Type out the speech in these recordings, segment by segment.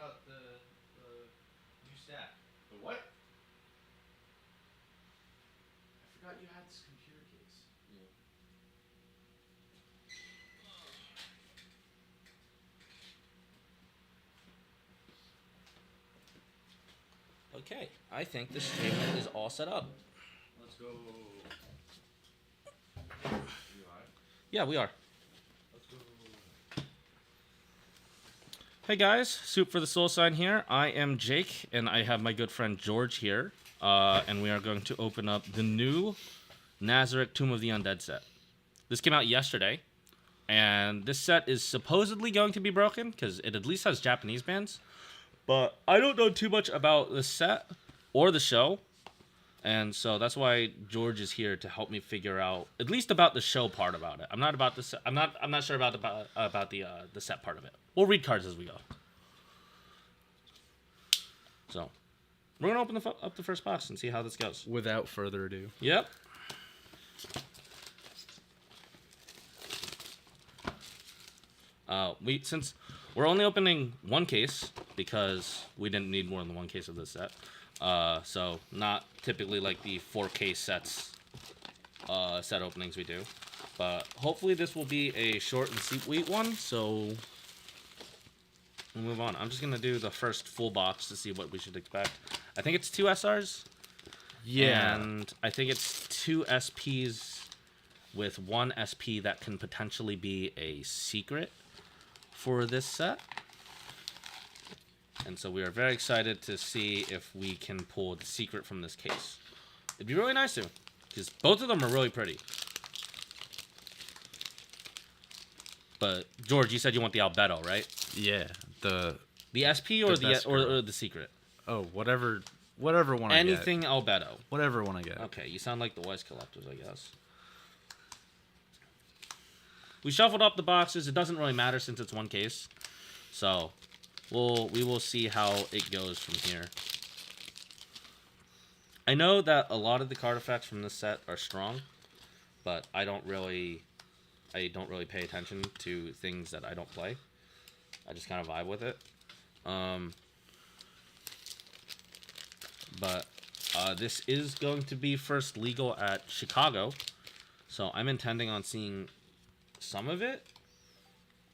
about the new stat. The what? I forgot you had this computer case. Yeah. Okay, I think this stream is all set up. Let's go. Are you live? Yeah, we are. Let's go. Hey guys, Soup for the Soul Sign here. I am Jake, and I have my good friend George here. And we are going to open up the new Nazarick Tomb of the Undead set. This came out yesterday, and this set is supposedly going to be broken, because it at least has Japanese bands. But I don't know too much about the set or the show, and so that's why George is here to help me figure out at least about the show part about it. I'm not about the I'm not sure about the set part of it. We'll read cards as we go. So we're gonna open up the first box and see how this goes. Without further ado. Yep. Since we're only opening one case because we didn't need more than one case of this set. So not typically like the 4 case sets set openings we do. But hopefully this will be a short and sweet one, so we'll move on. I'm just gonna do the first full box to see what we should expect. I think it's 2 SRs. Yeah. And I think it's 2 SPs with 1 SP that can potentially be a secret for this set. And so we are very excited to see if we can pull the secret from this case. It'd be really nice to, because both of them are really pretty. But George, you said you want the Albedo, right? Yeah. The SP or best or the secret? Oh, whatever one I get. Anything Albedo. Whatever one I get. Okay, you sound like the Weiss collectors, I guess. We shuffled up the boxes. It doesn't really matter since it's 1 case. So we will see how it goes from here. I know that a lot of the card effects from this set are strong, but I don't really pay attention to things that I don't play. I just kind of vibe with it. But this is going to be first legal at Chicago, so I'm intending on seeing some of it.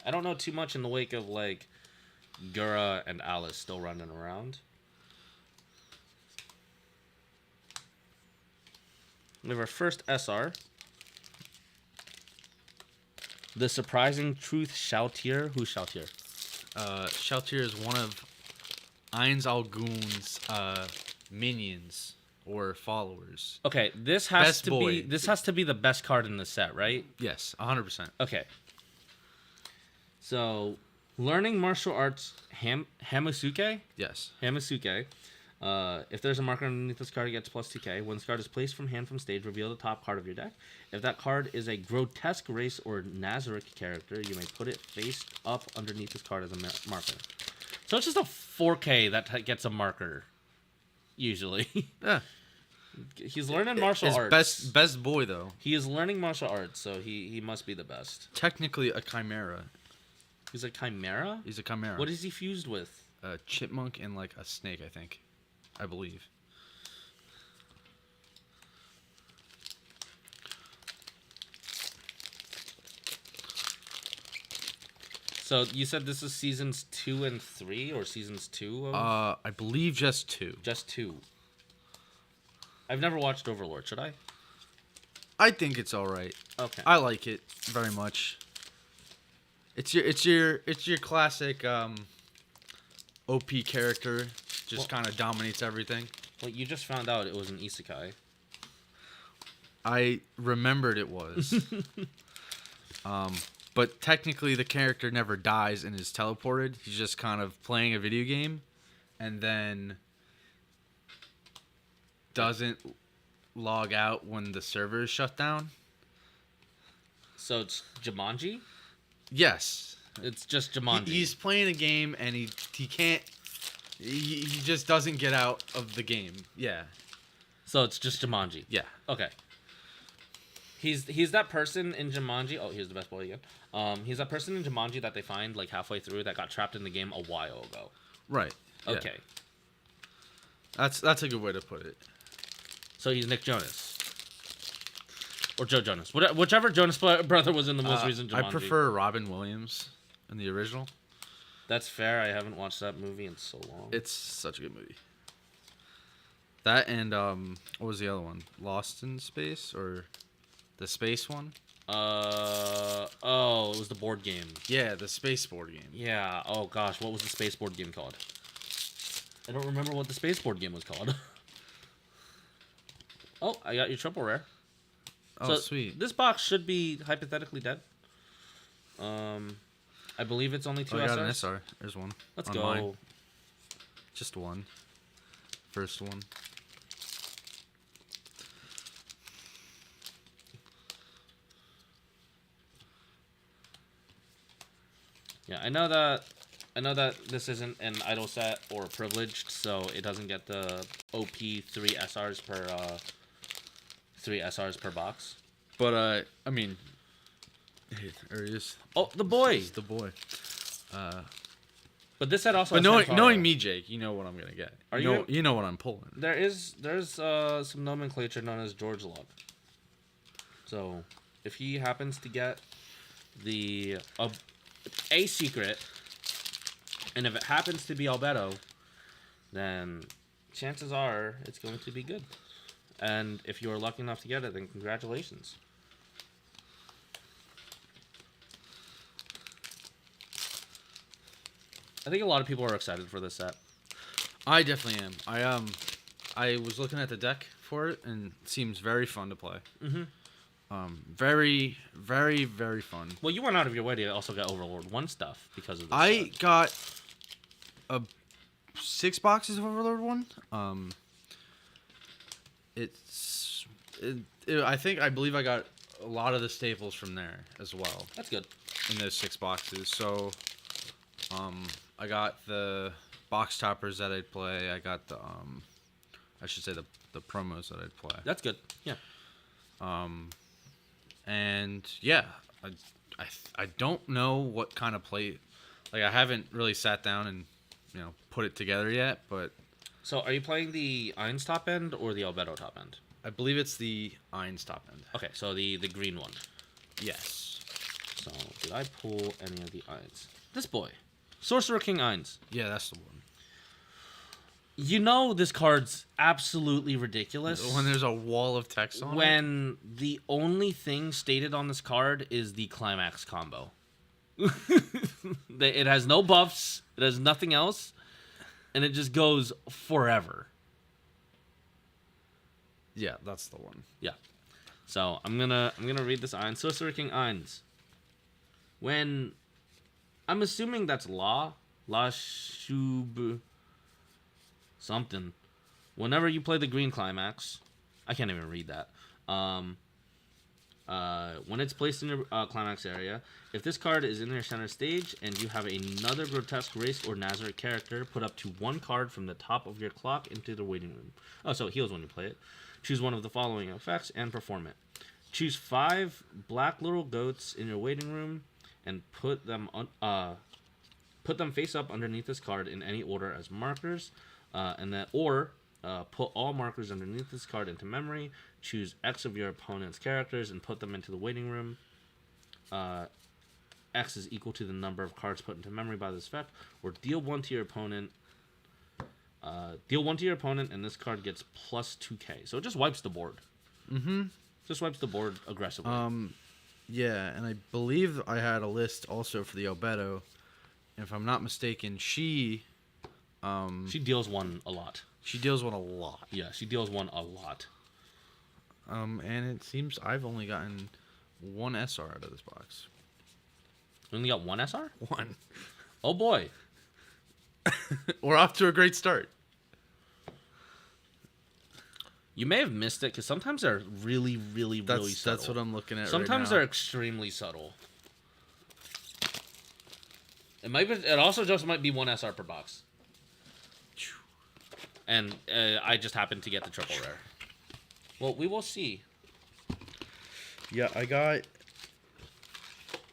I don't know too much in the wake of like Gura and Alice still running around. We have our first SR. The Surprising Truth Shoutier. Who's Shoutier? Shoutier is one of Ainz Al Ghun's minions or followers. Okay, this has to boy. be the best card in the set, right? Yes, 100%. Okay. So, learning martial arts Hamasuke? Yes. Hamasuke. If there's a marker underneath this card, it gets plus 2k. When this card is placed from hand from stage, reveal the top card of your deck. If that card is a grotesque race or Nazarick character, you may put it face up underneath this card as a marker. So it's just a 4k that gets a marker, usually. Yeah. He's learning martial arts. Best boy, though. He is learning martial arts, so he must be the best. Technically a chimera. He's a chimera? He's a chimera. What is he fused with? A chipmunk and like a snake, I think. I believe. So you said this is seasons 2 and 3, or seasons 2 of? I believe just 2. Just 2. I've never watched Overlord. Should I? I think it's all right. Okay. I like it very much. It's your classic OP character, just kind of dominates everything. Well, you just found out it was an Isekai. I remembered it was. But technically the character never dies and is teleported. He's just kind of playing a video game and then doesn't log out when the server is shut down. So it's Jumanji? Yes. It's just Jumanji. He's playing a game and he can't. He just doesn't get out of the game. Yeah. So it's just Jumanji. Yeah. Okay. He's that person in Jumanji. Oh, here's the best boy again. He's that person in Jumanji that they find like halfway through that got trapped in the game a while ago. Right. Yeah. Okay. That's a good way to put it. So he's Nick Jonas. Or Joe Jonas. Whichever Jonas brother was in the most recent Jumanji. I prefer Robin Williams in the original. That's fair. I haven't watched that movie in so long. It's such a good movie. That and what was the other one? Lost in Space or the space one? It was the board game. Yeah, the space board game. Yeah. Oh gosh, what was the space board game called? I don't remember what the space board game was called. Oh, I got your triple rare. Oh, So sweet. This box should be hypothetically dead. I believe it's only 2 I SRs. got an SR. There's one. Let's on go. mine. Just one. First one. Yeah, I know that this isn't an idle set or privileged, so it doesn't get the OP 3 SRs per box. But I mean, hey, there he is. Oh, the boy. It's the boy. But this set also. But has knowing me, Jake, you know what I'm gonna get. Are you know what I'm pulling. There's some nomenclature known as George Love. So if he happens to get a secret, and if it happens to be Albedo, then chances are it's going to be good. And if you are lucky enough to get it, then congratulations. I think a lot of people are excited for this set. I definitely am. I was looking at the deck for it, and it seems very fun to play. Mm-hmm. Very, very, very fun. Well, you went out of your way to also get Overlord 1 stuff because of this I set. got 6 boxes of Overlord 1. I believe I got a lot of the staples from there as well. That's good. In those 6 boxes. So, I got the box toppers that I'd play. I got the I should say the promos that I'd play. That's good. Yeah. And yeah, I don't know what kind of play. Like, I haven't really sat down and put it together yet. But So, are you playing the Ainz top end or the Albedo top end? I believe it's the Ainz top end. Okay, so the green one. Yes. So, did I pull any of the Ainz? This boy. Sorcerer King Ainz. Yeah, that's the one. You know this card's absolutely ridiculous. When there's a wall of text on it. When the only thing stated on this card is the climax combo. It has no buffs. It has nothing else. And it just goes forever. Yeah, that's the one. Yeah. So I'm gonna read this Ainz. Sorcerer King Ainz. When I'm assuming that's La Shub something. Whenever you play the green climax, I can't even read that. When it's placed in your climax area, if this card is in your center stage and you have another grotesque race or Nazarick character, put up to 1 card from the top of your clock into the waiting room. Oh, so it heals when you play it. Choose one of the following effects and perform it. Choose 5 black little goats in your waiting room and put them face up underneath this card in any order as markers, put all markers underneath this card into memory. Choose X of your opponent's characters and put them into the waiting room. X is equal to the number of cards put into memory by this effect, or deal 1 to your opponent. Deal 1 to your opponent, and this card gets plus 2k. So it just wipes the board. Mm-hmm. Just wipes the board aggressively. Yeah, and I believe I had a list also for the Albedo. And if I'm not mistaken, she deals 1 a lot. She deals 1 a lot. Yeah, she deals 1 a lot. And it seems I've only gotten 1 SR out of this box. You only got 1 SR? 1. Oh boy. We're off to a great start. You may have missed it because sometimes they're really, really, really subtle. That's what I'm looking at. Sometimes right they're extremely subtle. It also just might be 1 SR per box. And I just happened to get the triple rare. Well, we will see. Yeah, I got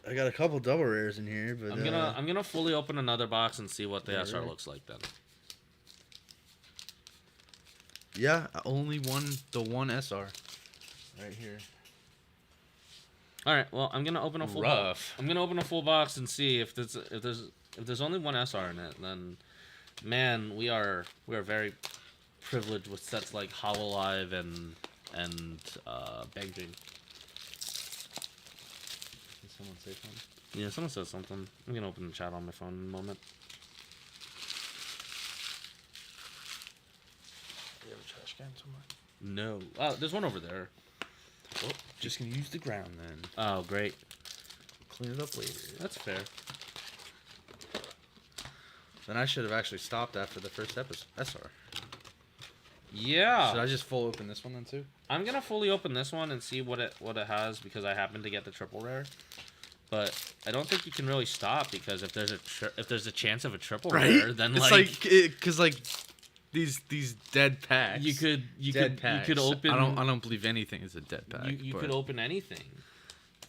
I got a couple double rares in here, but I'm gonna fully open another box and see what the Yeah, SR right. looks like then. yeah, only the one SR right here. All right, well, I'm gonna open a full box. I'm gonna open a full box and see if there's only one SR in it. Then, man, we are very privileged with sets like Hololive and Bang Dream. Did someone say something? Yeah, someone said something. I'm gonna open the chat on my phone in a moment. Do you have a trash can somewhere? No. Oh, there's one over there. Well, just gonna use the ground then. Oh, great. Clean it up later. That's fair. Then I should have actually stopped after the first episode. SR. Yeah. Should I just full open this one then too? I'm gonna fully open this one and see what it has because I happen to get the triple rare. But I don't think you can really stop because if there's a chance of a triple rare, then it's because these dead packs. you could open. I don't believe anything is a dead pack. You could open anything.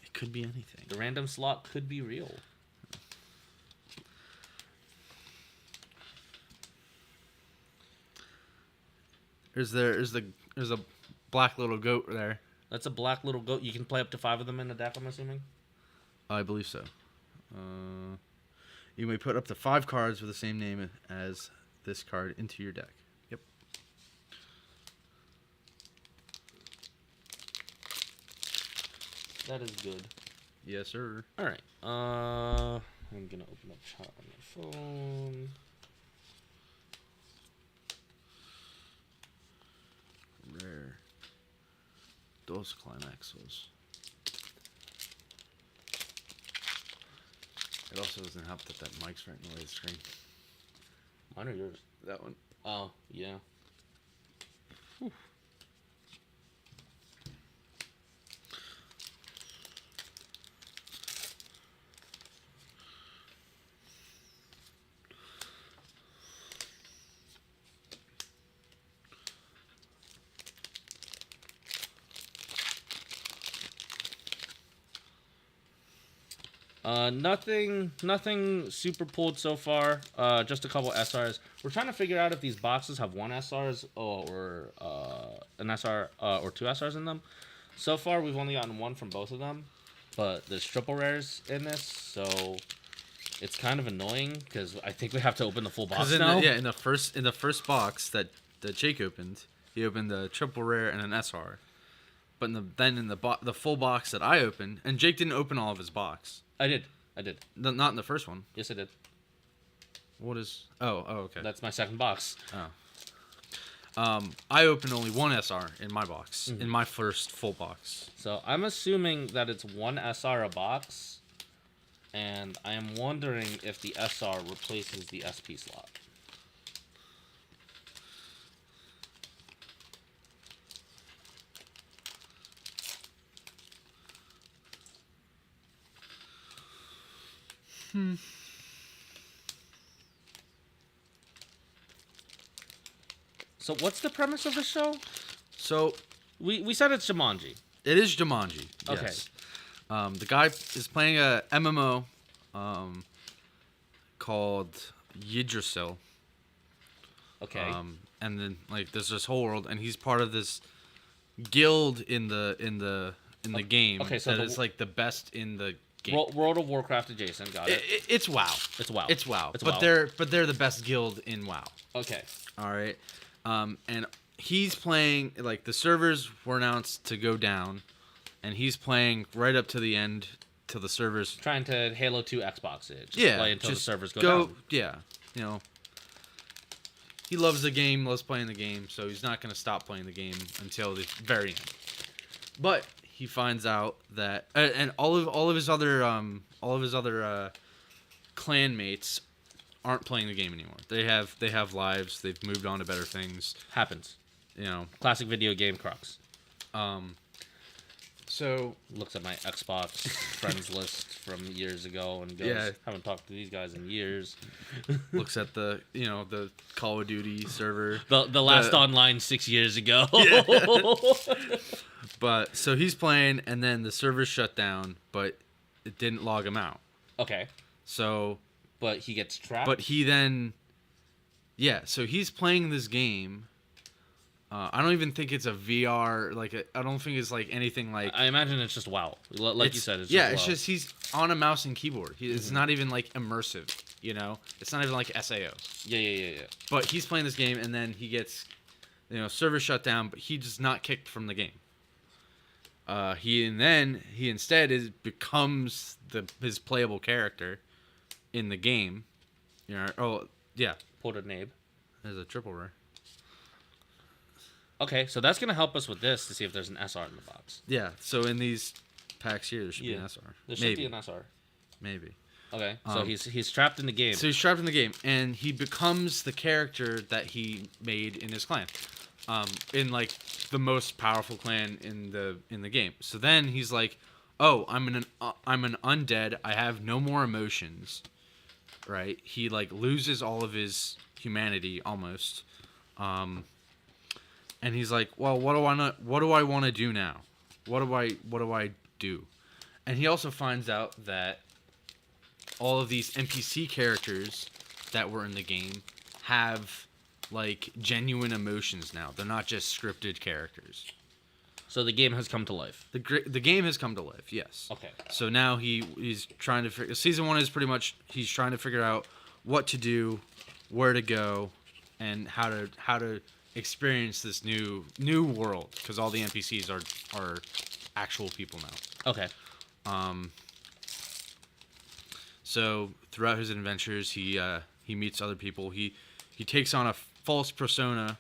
It could be anything. The random slot could be real. There's a black little goat there. That's a black little goat. You can play up to 5 of them in a deck, I'm assuming. I believe so. You may put up to 5 cards with the same name as this card into your deck. Yep. That is good. Yes, sir. All right. I'm gonna open up chat on my phone. Rare. Dos climaxos. It also doesn't help that mic's right in the way of the screen. Mine or yours? That one. Oh, yeah. Whew. Nothing super pulled so far. Just a couple SRs. We're trying to figure out if these boxes have one SRs or an SR or 2 SRs in them. So far, we've only gotten one from both of them, but there's triple rares in this, so it's kind of annoying because I think we have to open the full box now. In the first box that Jake opened, he opened a triple rare and an SR. But then in the full box that I opened, and Jake didn't open all of his box. I did. Not in the first one. Yes, I did. What is? Oh, okay. That's my second box. Oh. I opened only one SR in my box, in my first full box. So I'm assuming that it's one SR a box, and I am wondering if the SR replaces the SP slot. So what's the premise of the show? So we said it's Jumanji. it is Jumanji. Okay. Yes. The guy is playing a MMO called Yggdrasil. Okay. And then there's this whole world, and he's part of this guild in the game. Okay, so it's like the best in the game. World of Warcraft adjacent. Got it. It's WoW. It's WoW. It's WoW. It's but WoW. they're the best guild in WoW. Okay. All right. And he's playing, the servers were announced to go down, and he's playing right up to the end till the servers. Trying to Halo 2 Xbox it. Play until the servers go down. Yeah. He loves the game, loves playing the game, so he's not going to stop playing the game until the very end. But he finds out that, and all of his other clan mates aren't playing the game anymore. They have lives. They've moved on to better things. Happens. You know. Classic video game crux. So looks at my Xbox friends list from years ago and goes, Yeah. haven't talked to these guys in years. looks at the Call of Duty server. The last online 6 years ago. But so he's playing, and then the servers shut down. But it didn't log him out. Okay. So, But he gets trapped. but he then, yeah. So he's playing this game. I don't even think it's a VR. I don't think it's like anything like. I imagine it's just WoW. Like you said, it's yeah. just It's WoW. just he's on a mouse and keyboard. It's not even like immersive. You know, it's not even like SAO. Yeah. But he's playing this game, and then he gets, server shut down. But he just not kicked from the game. He instead becomes his playable character in the game. Oh yeah. Pulled a nabe. There's a triple rare. Okay, so that's gonna help us with this to see if there's an SR in the box. Yeah. So in these packs here, there should be an SR. There should be an SR. Maybe. Okay, so he's trapped in the game. So he's trapped in the game, and he becomes the character that he made in his clan, in like the most powerful clan in the game. So then he's like, "Oh, I'm an undead. I have no more emotions." Right? He like loses all of his humanity almost, and he's like, "Well, what do I want to do now? What do I do?" And he also finds out that all of these NPC characters that were in the game have like genuine emotions now. They're not just scripted characters. So the game has come to life. The game has come to life. Yes. Okay. So now he's trying to figure. Season 1 is pretty much he's trying to figure out what to do, where to go, and how to experience this new world, because all the NPCs are actual people now. Okay. So throughout his adventures, he meets other people. He takes on a false persona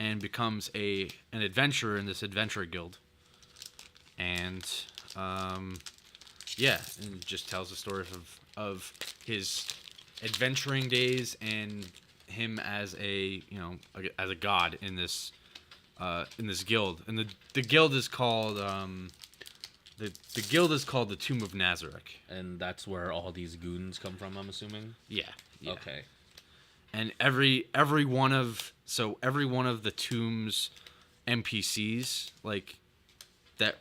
and becomes an adventurer in this adventurer guild. And and just tells the story of his adventuring days and him as a god in this guild. And the guild is called the guild is called the Tomb of Nazarick. And that's where all these goons come from, I'm assuming? Yeah. Okay. And every one of the Tomb's NPCs like that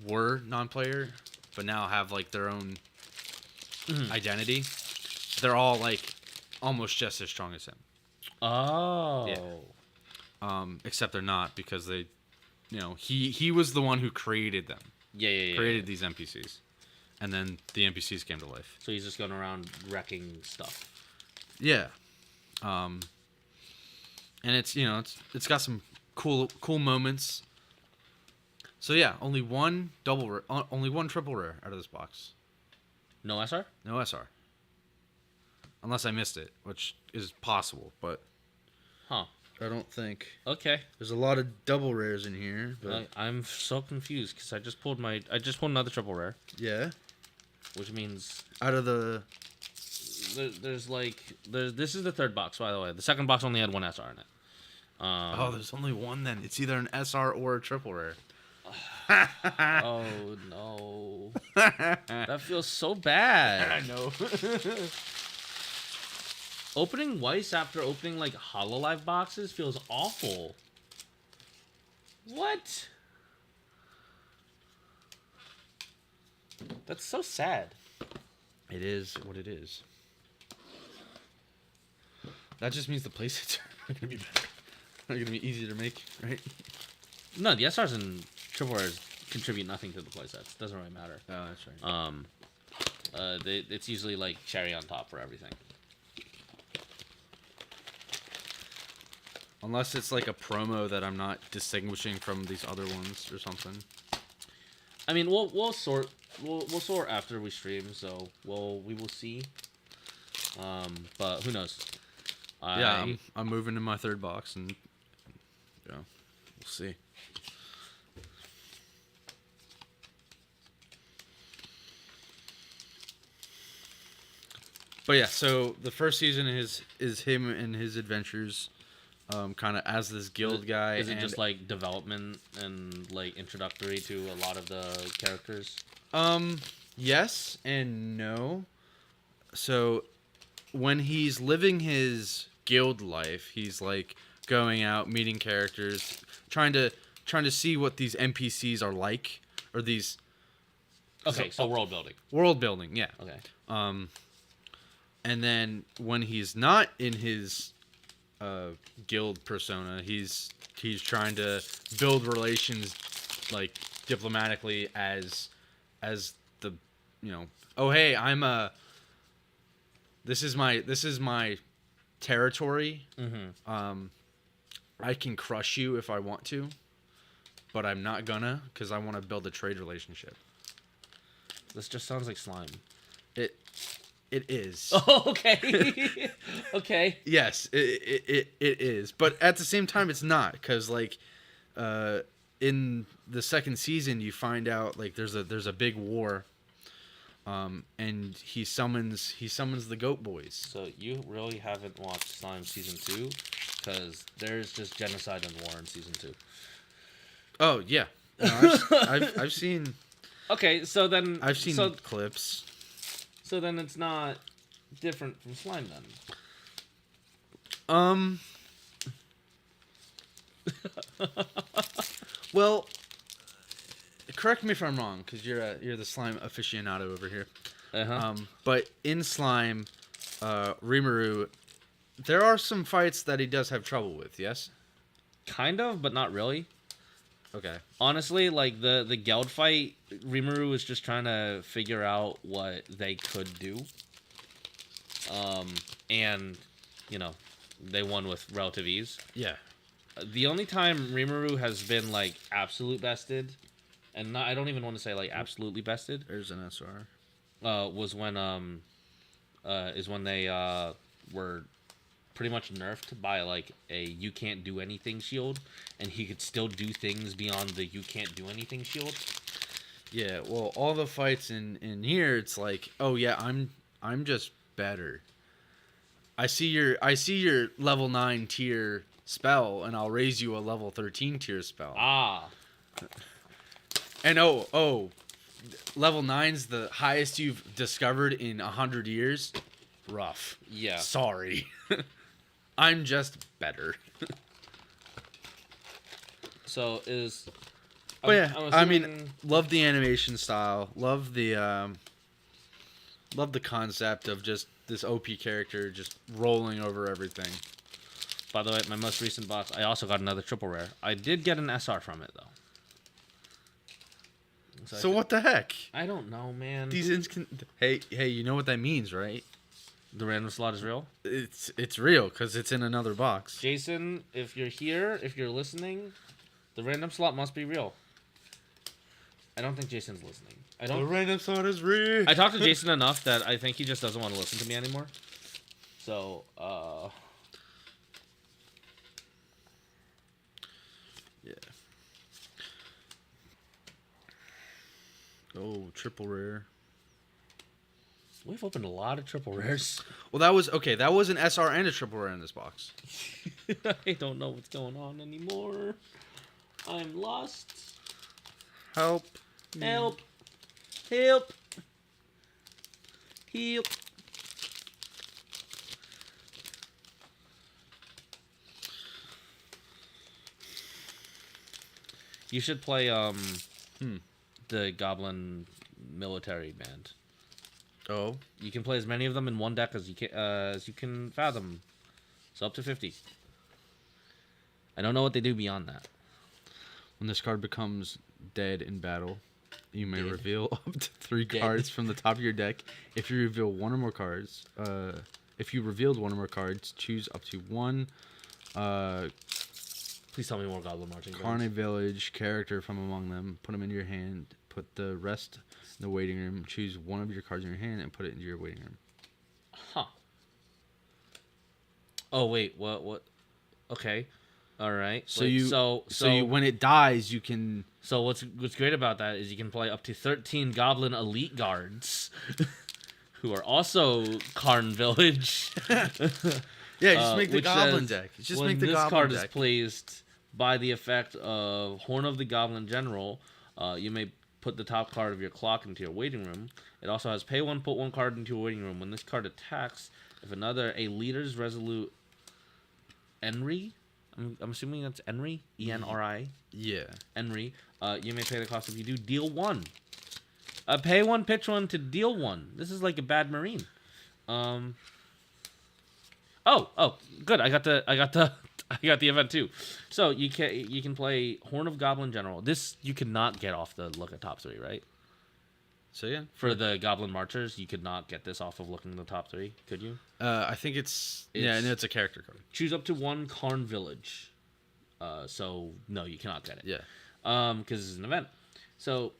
were non-player but now have like their own identity. They're all like almost just as strong as him. Oh. Yeah. Except they're not, because they, he was the one who created them. Yeah. Created these NPCs, and then the NPCs came to life. So he's just going around wrecking stuff. Yeah. And it's it's got some cool moments. So yeah, only one triple rare out of this box. No SR? No SR. Unless I missed it, which is possible, but Huh. I don't think. Okay. There's a lot of double rares in here, but I'm so confused because I just pulled another triple rare, yeah. which means Out of the this is the third box, by the way. The second box only had one SR in it. there's only one then. It's either an SR or a triple rare. Oh no. That feels so bad. I know. Opening Weiss after opening like Hololive boxes feels awful. What? That's so sad. It is what it is. That just means the playsets are gonna be better. They're gonna be easier to make, right? No, the SRs and triple rares contribute nothing to the playsets. Doesn't really matter. Oh, that's right. It's usually like cherry on top for everything. Unless it's like a promo that I'm not distinguishing from these other ones or something. I mean, we'll sort after we stream, so we will see. But who knows? I'm moving to my third box, and we'll see. But yeah, so the first season is him and his adventures, kind of as this guild guy. Is it just like development and like introductory to a lot of the characters? Yes and no. So when he's living his guild life, he's like going out, meeting characters, trying to see what these NPCs are like, or these Okay, so world building. World building, yeah. Okay. And then when he's not in his guild persona, he's trying to build relations like diplomatically as the oh hey, this is my territory. Mm-hmm. I can crush you if I want to, but I'm not gonna because I want to build a trade relationship. This just sounds like slime. It is. Oh, okay. Okay. Yes, it is. But at the same time, it's not, because like in the second season, you find out like there's a big war, and he summons the Goat Boys. So you really haven't watched Slime season 2, because there's just genocide and war in season 2. Oh yeah, no, I've seen. Okay, so then I've seen clips. So then it's not different from Slime then. Well, correct me if I'm wrong, because you're the slime aficionado over here. Uh-huh. But in Slime, Rimuru, there are some fights that he does have trouble with. Yes. Kind of, but not really. Okay. Honestly, like the Geld fight, Rimuru was just trying to figure out what they could do. And they won with relative ease. Yeah. The only time Rimuru has been like absolute bested, and I don't even want to say like absolutely bested. There's an SR. Was when they were pretty much nerfed by like a you can't do anything shield, and he could still do things beyond the you can't do anything shield. Yeah, well, all the fights in here, it's like, oh yeah, I'm just better. I see your level 9 tier spell, and I'll raise you a level 13 tier spell. Ah. And level 9's the highest you've discovered in 100 years. Rough. Yeah. Sorry. I'm just better. So is. But yeah, I mean, love the animation style. Love the concept of just this OP character just rolling over everything. By the way, my most recent box, I also got another triple rare. I did get an SR from it though. So what the heck? I don't know, man. Hey, you know what that means, right? The random slot is real? It's real because it's in another box. Jason, if you're here, if you're listening, the random slot must be real. I don't think Jason's listening. The random slot is real. I talked to Jason enough that I think he just doesn't want to listen to me anymore. So, yeah. Oh, triple rare. We've opened a lot of triple rares. Well, that was an SR and a triple rare in this box. I don't know what's going on anymore. I'm lost. Help. Help. Help. Help. You should play the Goblin military band. Oh, you can play as many of them in one deck as you can fathom. So up to 50. I don't know what they do beyond that. When this card becomes dead in battle, you may reveal up to 3 cards from the top of your deck. If you reveal one or more cards, if you revealed one or more cards, choose up to one. Please tell me more Goblin Marching Bands. Carne Village character from among them. Put them into your hand. Put the rest in the waiting room. Choose one of your cards in your hand and put it into your waiting room. Huh. Oh wait, what? Okay, all right. So wait, when it dies, you can. So what's great about that is you can play up to 13 Goblin Elite Guards, who are also Carn Village. Yeah, just make the Goblin deck. Just when make the this Goblin card deck. is placed by the effect of Horn of the Goblin General, you may put the top card of your clock into your waiting room. It also has pay 1, put 1 card into your waiting room. When this card attacks, if a leader's resolute Enri, I'm assuming that's Enri, E-N-R-I. Yeah. Enri, you may pay the cost if you do deal 1. Pay 1, pitch 1 to deal 1. This is like a bad marine. Oh, good. I got the event too. So you can play Horn of Goblin General. This you could not get off the look at top 3, right? So yeah, for the Goblin Marchers, you could not get this off of looking at the top 3, could you? I think it's a character card. Choose up to 1 Karn Village. So no, you cannot get it. Yeah. Because it's an event. So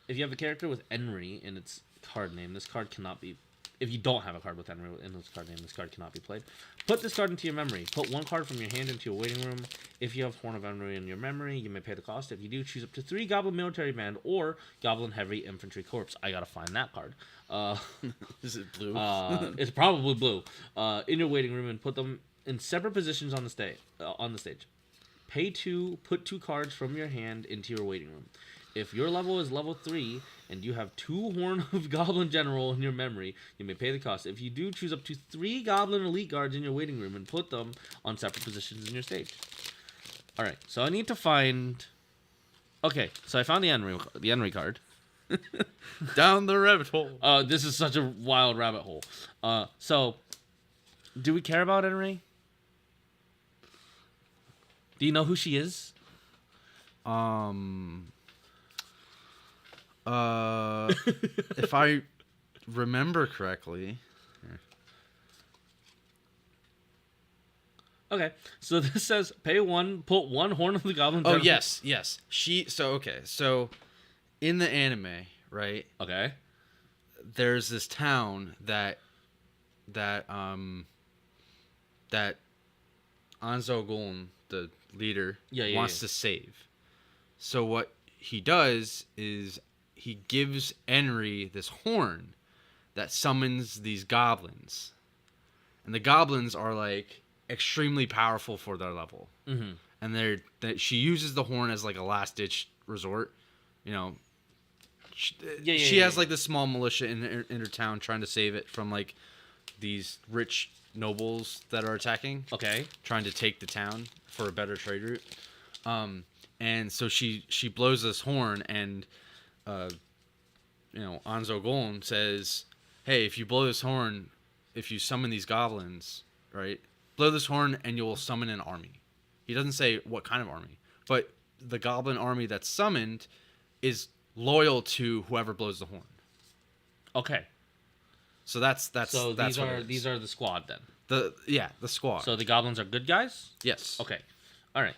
if you have a character with Enri in its card name, this card cannot be. If you don't have a card with Enri in its card name, this card cannot be played. Put this card into your memory. Put 1 card from your hand into your waiting room. If you have Horn of Enri in your memory, you may pay the cost. If you do, choose up to 3 Goblin Military Band or Goblin Heavy Infantry Corps. I gotta find that card. Is it blue? It's probably blue. In your waiting room and put them in separate positions on the stage. Pay 2. Put 2 cards from your hand into your waiting room. If your level is level 3 and you have 2 Horn of Goblin General in your memory, you may pay the cost. If you do, choose up to 3 Goblin Elite Guards in your waiting room and put them on separate positions in your stage. All right, so I need to find. Okay, so I found the Enri card. Down the rabbit hole. This is such a wild rabbit hole. So, do we care about Enri? Do you know who she is? If I remember correctly. Okay, so this says pay 1, put 1 Horn of the Goblin. Oh yes. So in the anime, right? Okay. There's this town that Anzo Golem, the leader, wants to save. So what he does is he gives Enri this horn that summons these goblins. And the goblins are like extremely powerful for their level. Mm-hmm. And she uses the horn as like a last ditch resort. You know, she has like this small militia in her town trying to save it from like these rich nobles that are attacking. Okay. Trying to take the town for a better trade route. And so she blows this horn, and Anzo Golem says, "Hey, if you blow this horn, if you summon these goblins, right? Blow this horn, and you'll summon an army." He doesn't say what kind of army, but the goblin army that's summoned is loyal to whoever blows the horn. Okay. So that's so that's these are the squad then. The squad. So the goblins are good guys? Yes. Okay. All right.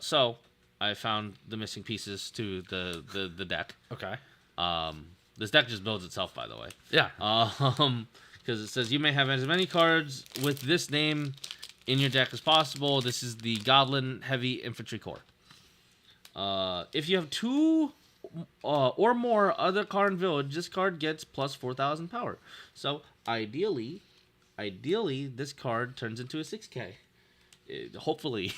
So I found the missing pieces to the deck. Okay. This deck just builds itself, by the way. Yeah. Because it says you may have as many cards with this name in your deck as possible. This is the Goblin Heavy Infantry Corps. If you have 2 or more other Karn Village, this card gets plus 4,000 power. So ideally, this card turns into a 6K. Hopefully.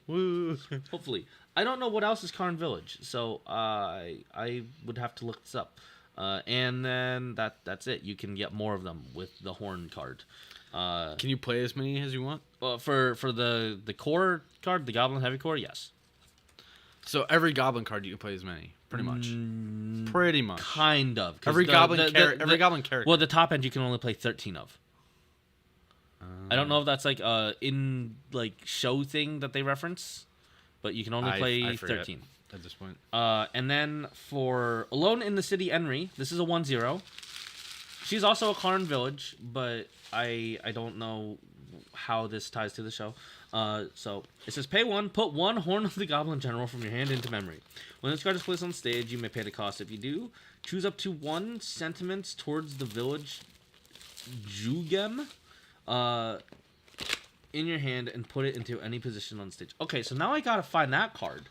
Woo. Hopefully. I don't know what else is Karn Village, so I would have to look this up. And then that's it. You can get more of them with the Horn card. Can you play as many as you want? For the core card, the Goblin Heavy Core, yes. So every Goblin card you can play as many, pretty much. Pretty much. Kind of. Every Goblin character. Well, the top end you can only play 13 of. I don't know if that's like in like show thing that they reference, but you can only play 13 at this point. And then for Alone in the City Enri, this is a 1/0. She's also a Karn Village, but I don't know how this ties to the show. So it says pay 1, put 1 Horn of the Goblin General from your hand into memory. When this card is placed on stage, you may pay the cost. If you do, choose up to 1 sentiments towards the village Jugem in your hand and put it into any position on stage. Okay, so now I gotta find that card.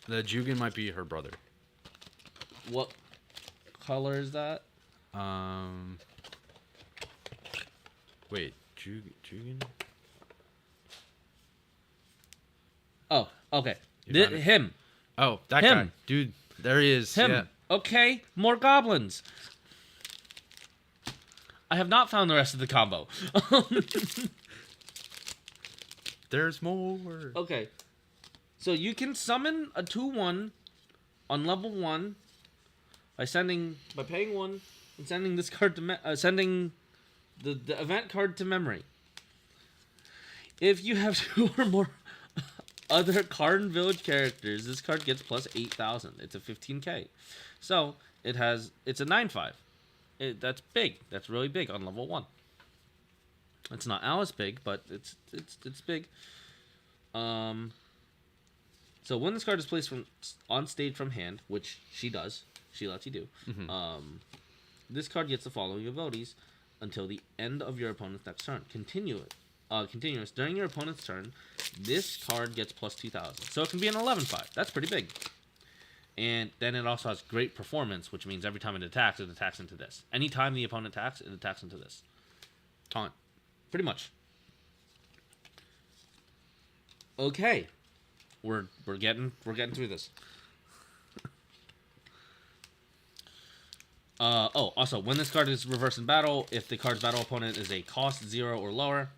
The Jugen might be her brother. What color is that? Wait, Jugen? Oh, okay. Him. Him. Oh, that Him. guy. Dude, there he is. Him. Yeah. Okay, more goblins. I have not found the rest of the combo. There's more. Okay. So you can summon a 2/1 on level 1 by paying 1 and sending this card to sending the event card to memory. If you have 2 or more other Karn Village characters, this card gets plus 8,000. It's a 15k. So it's a 9/5. That's big. That's really big on level 1. It's not Alice big, but it's big. So when this card is placed on stage from hand, which she does, she lets you do. This card gets the following abilities until the end of your opponent's next turn. Continuous. During your opponent's turn, this card gets plus 2,000. So it can be an 11/5. That's pretty big. And then it also has great performance, which means every time it attacks into this. Anytime the opponent attacks, it attacks into this. Taunt. Pretty much. Okay. We're getting through this. Also, when this card is reversed in battle, if the card's battle opponent is a cost 0 or lower,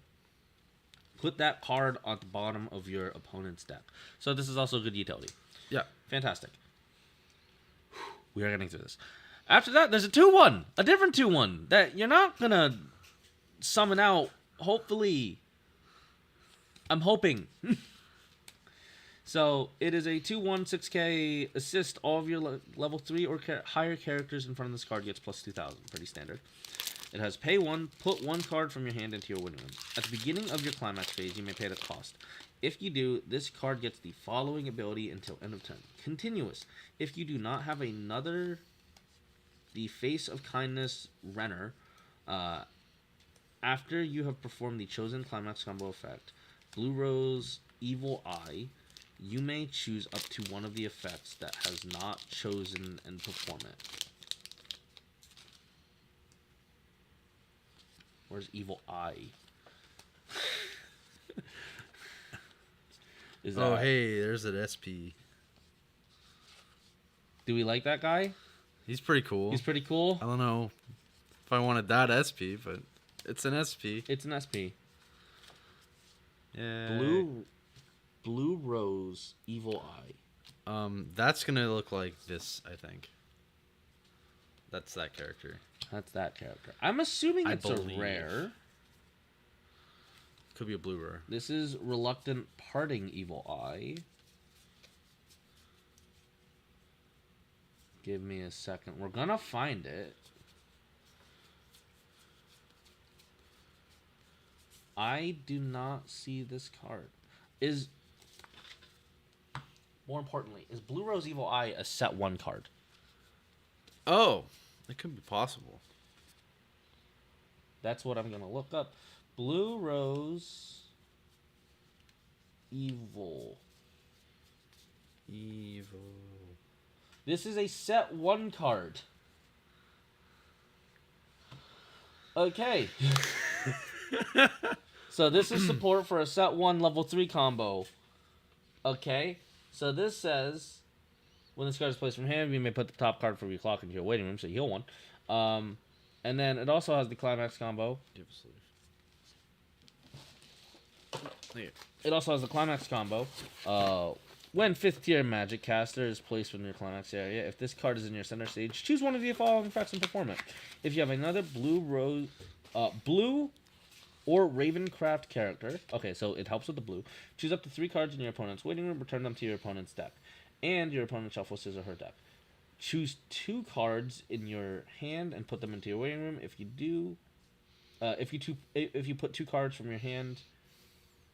put that card at the bottom of your opponent's deck. So this is also good utility. Yeah. Fantastic. We are getting through this. After that, there's a 2/1. A different 2/1 that you're not going to summon out, hopefully. I'm hoping. So it is a 2/1 6k assist. All of your level 3 or higher characters in front of this card gets plus 2,000. Pretty standard. It has pay 1, put 1 card from your hand into your winning room. At the beginning of your climax phase, you may pay the cost. If you do, this card gets the following ability until end of turn. Continuous. If you do not have the Face of Kindness Renner, after you have performed the chosen climax combo effect, Blue Rose Evil Eye, you may choose up to one of the effects that has not chosen and perform it. Where's Evil Eye? Hey, there's an SP. Do we like that guy? He's pretty cool. He's pretty cool. I don't know if I wanted that SP, but it's an SP. It's an SP. Yeah. Blue Rose Evil Eye. That's gonna look like this, I think. That's that character. That's that character. I'm assuming it's a rare. Could be a blue rare. This is Reluctant Parting Evil Eye. Give me a second. We're gonna find it. I do not see this card. More importantly, is Blue Rose Evil Eye a set 1 card? Oh, it could be possible. That's what I'm going to look up. Blue Rose Evil. This is a set 1 card. Okay. So this is support for a set 1 level 3 combo. Okay. So this says, when this card is placed from hand, you may put the top card from your clock into your waiting room, so you heal 1. And then it also has the climax combo. It also has the climax combo. When 5th tier magic caster is placed within your climax area, if this card is in your center stage, choose one of the following effects and perform it. If you have another blue or Ravencraft character, okay, so it helps with the blue, choose up to 3 cards in your opponent's waiting room, return them to your opponent's deck, and your opponent shuffles his or her deck. Choose 2 cards in your hand and put them into your waiting room. If you do, if you put 2 cards from your hand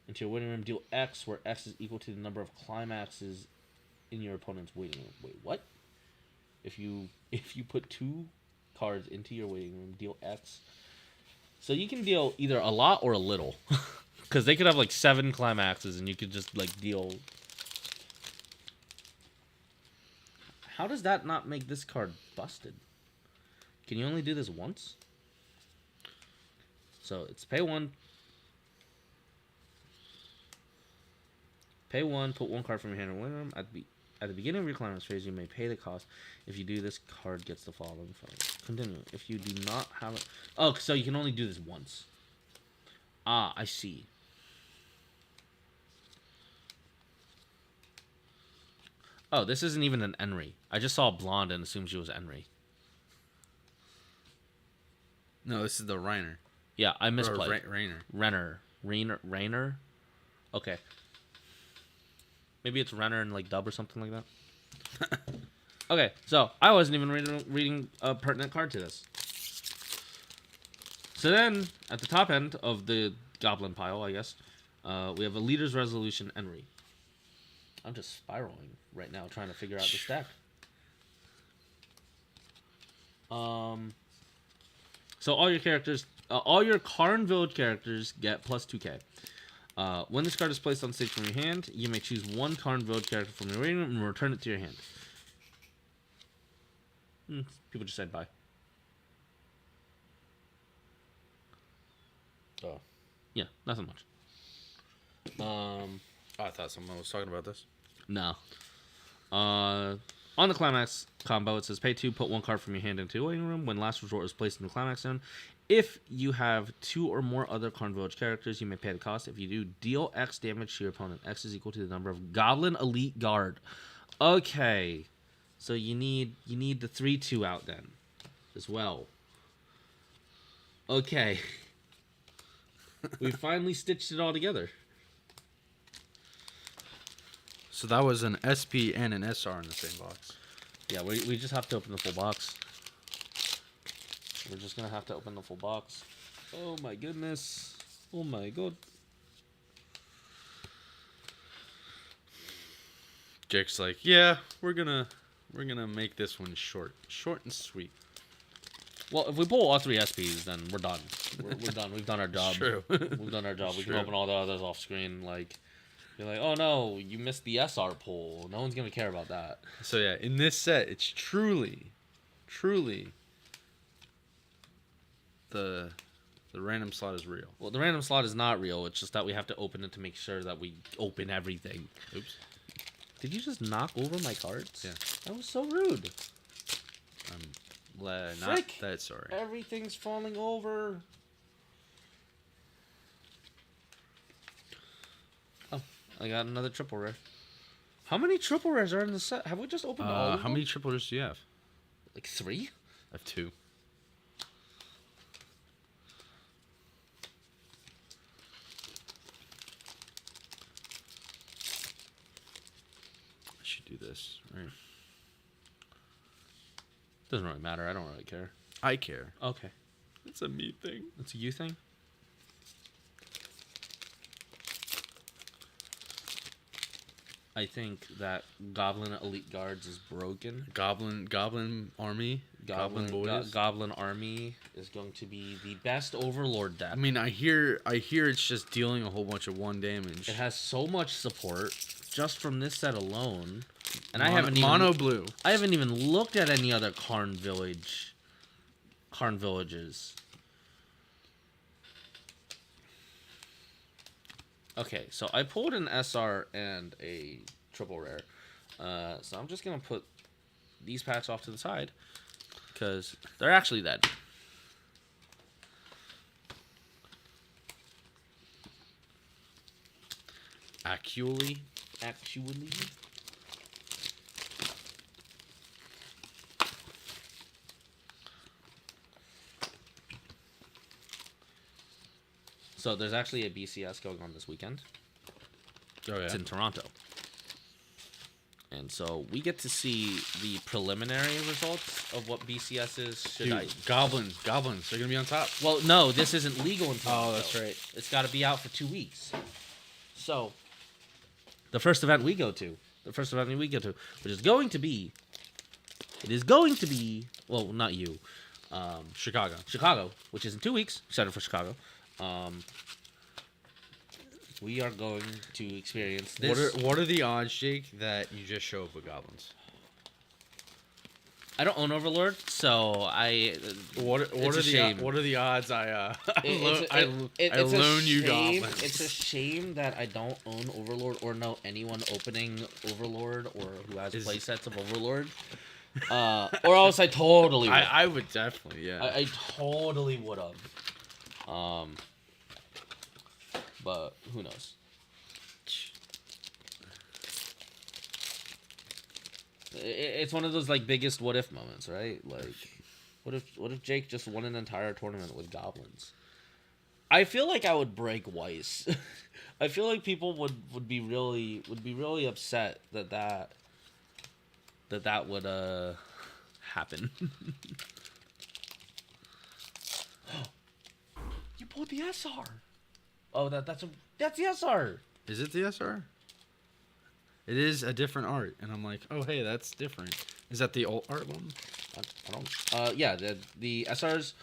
into your waiting room, deal X, where X is equal to the number of climaxes in your opponent's waiting room. Wait, what? If you put 2 cards into your waiting room, deal X. So you can deal either a lot or a little, because they could have like 7 climaxes, and you could just like deal. How does that not make this card busted? Can you only do this once? So it's pay 1. Pay 1, put 1 card from your hand in waiting room. At the beginning of your climax phase, you may pay the cost. If you do, this card gets the following. Continue. If you do not have it... Oh, so you can only do this once. Ah, I see. Oh, this isn't even an Enri. I just saw a blonde and assumed she was Enri. No, this is the Reiner. Yeah, I Or misplayed. Rainer. Okay. Maybe it's Renner and like dub or something like that. Okay, so I wasn't even reading a pertinent card to this. So then, at the top end of the goblin pile, I guess, we have a Leader's Resolution Enri. I'm just spiraling right now, trying to figure out the stack. So all your characters, all your Karn Village characters get plus 2k. When this card is placed on stage from your hand, you may choose one Karn Village character from your waiting room and return it to your hand. People just said bye. Oh. Yeah, nothing much. I thought someone was talking about this. No. On the Climax combo, it says pay 2, put 1 card from your hand into your waiting room. When Last Resort is placed in the Climax zone, if you have 2 or more other Karn Village characters, you may pay the cost. If you do, deal X damage to your opponent. X is equal to the number of Goblin Elite Guard. Okay. So you need the 3/2 out then as well. Okay. We finally stitched it all together. So that was an SP and an SR in the same box. Yeah, we just have to open the full box. We're just gonna have to open the full box. Oh my goodness. Oh my god. Jake's like, yeah, we're gonna make this one short and sweet. Well, if we pull all 3 SPs, then we're done. We're done. We've done our job. True. We've done our job. We can open all the others off screen. Like, you're like, oh no, you missed the SR pull. No one's gonna care about that. So yeah, in this set, it's truly the random slot is real. Well, the random slot is not real. It's just that we have to open it to make sure that we open everything. Oops. Did you just knock over my cards? Yeah. That was so rude. Not Frick. that sorry. Everything's falling over. Oh, I got another triple rare. How many triple rares are in the set? Have we just opened all of them? How many triple rares do you have? Like 3? I have 2. I should do this, right? Doesn't really matter. I don't really care. I care. Okay. It's a me thing. It's a you thing? I think that Goblin Elite Guards is broken. Goblin army. Goblin boys. Goblin Army is going to be the best Overlord deck. I mean, I hear it's just dealing a whole bunch of 1 damage. It has so much support just from this set alone. And Mono blue. I haven't even looked at any other Karn villages. Okay, so I pulled an SR and a triple rare. So I'm just gonna put these packs off to the side because they're actually dead. Actually. So there's actually a BCS going on this weekend. Oh yeah. It's in Toronto. And so we get to see the preliminary results of what BCS is. Dude, goblins, they're gonna be on top. Well, no, this isn't legal in Toronto. Oh, that's right. It's got to be out for 2 weeks. So the first event we go to, which is going to be, well, not you, Chicago, which is in 2 weeks. Excited for Chicago. We are going to experience this. What are the odds, Jake, that you just show up with goblins? I don't own Overlord, so What are the odds I loan you goblins? It's a shame that I don't own Overlord or know anyone opening Overlord or who has playsets of Overlord. Or else I totally would. I would definitely, yeah. I totally would have. But who knows? It's one of those like biggest what if moments, right? Like, what if Jake just won an entire tournament with goblins? I feel like I would break Weiss. I feel like people would be really upset that would happen. You pulled the SR. Oh, that's the SR. Is it the SR? It is a different art, and I'm like, oh hey, that's different. Is that the alt art one? I don't. Yeah, the SRs,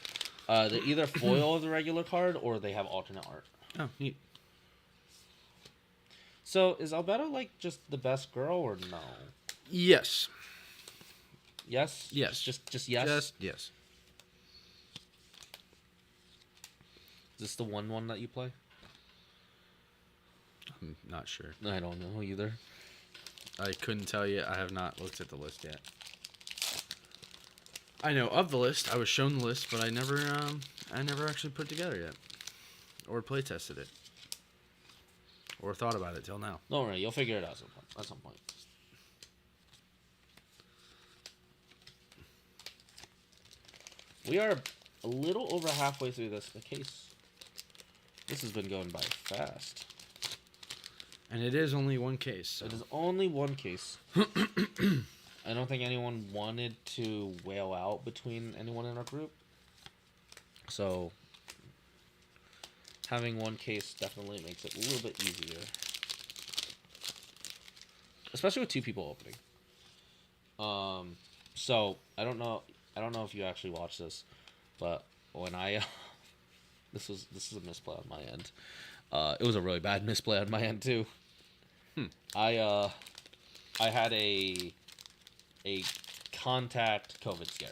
they're either foil of the regular card or they have alternate art. Oh, neat. So is Alberta like just the best girl or no? Yes. Yes. Yes. Just yes. Just yes. Is this the one that you play? I'm not sure. I don't know either. I couldn't tell you. I have not looked at the list yet. I know of the list. I was shown the list, but I never actually put it together yet, or play tested it, or thought about it till now. Don't worry, you'll figure it out at some point. We are a little over halfway through the case. This has been going by fast. And it is only one case. So. It is only one case. I don't think anyone wanted to wail out between anyone in our group. So, having one case definitely makes it a little bit easier. Especially with two people opening. So, I don't know if you actually watched this, but when I... This is a misplay on my end. It was a really bad misplay on my end too. I had a contact COVID scare,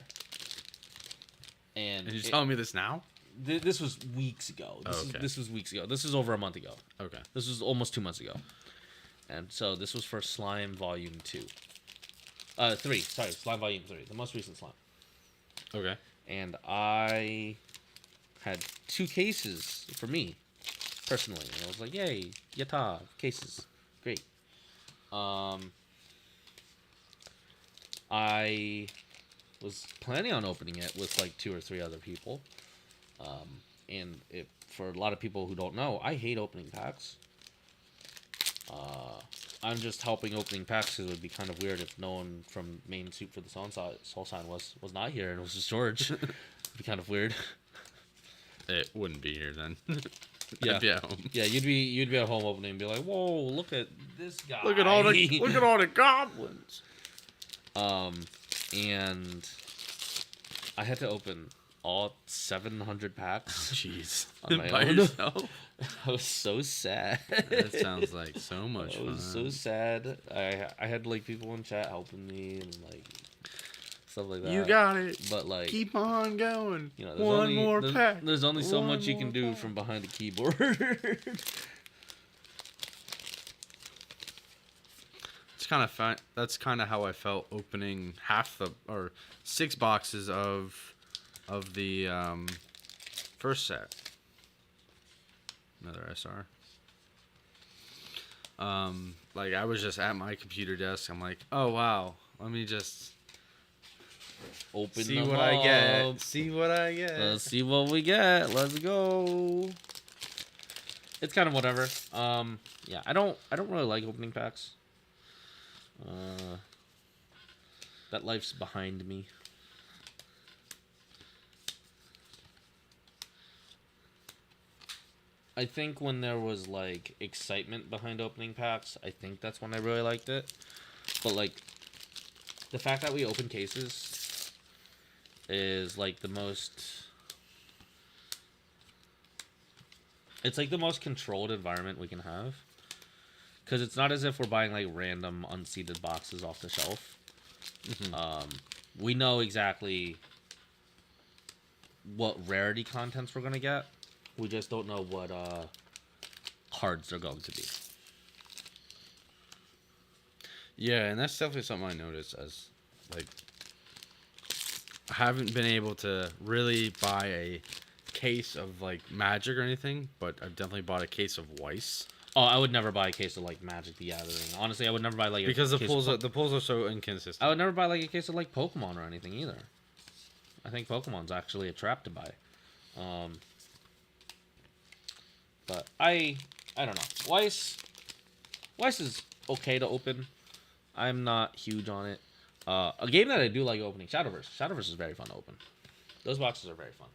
and you're telling me this now? This was weeks ago. This was weeks ago. This is over a month ago. Okay. This was almost 2 months ago, and so this was for Slime Volume 3. Sorry, Slime Volume 3, the most recent Slime. Okay. And I had 2 cases for me, personally. And I was like, yay, yatta, cases. Great. I was planning on opening it with like 2 or 3 other people. And for a lot of people who don't know, I hate opening packs. I'm just helping opening packs because it would be kind of weird if no one from main suit for the soul sign was not here and it was just George. It'd be kind of weird. It wouldn't be here then. Yeah. I'd be at home. Yeah, you'd be at home opening and be like, "Whoa, look at this guy! Look at all the goblins!" And I had to open all 700 packs. Jeez, on my by own. yourself. I was so sad. That sounds like so much fun. I was so sad. I had like people in chat helping me and like stuff like that. You got it. But like, keep on going. You know, there's only so much you can do from behind a keyboard. It's kind of fun. That's kind of how I felt opening 6 boxes of the first set. Another SR. Like I was just at my computer desk. I'm like, oh wow, let me just see what I get. See what I get. Let's see what we get. Let's go. It's kind of whatever. Yeah, I don't really like opening packs. That life's behind me. I think when there was like excitement behind opening packs, I think that's when I really liked it. But like the fact that we open cases is like the most... It's like the most controlled environment we can have. Because it's not as if we're buying like random unseated boxes off the shelf. Mm-hmm. We know exactly what rarity contents we're going to get. We just don't know what cards they're going to be. Yeah, and that's definitely something I noticed as, like, I haven't been able to really buy a case of, like, Magic or anything, but I've definitely bought a case of Weiss Oh, I would never buy a case of like Magic the Gathering. Honestly, I would never buy like Because a the case pulls of the pulls are so inconsistent. I would never buy like a case of like Pokemon or anything either. I think Pokemon's actually a trap to buy. But I don't know. Weiss is okay to open. I'm not huge on it. A game that I do like opening, Shadowverse. Shadowverse is very fun to open. Those boxes are very fun.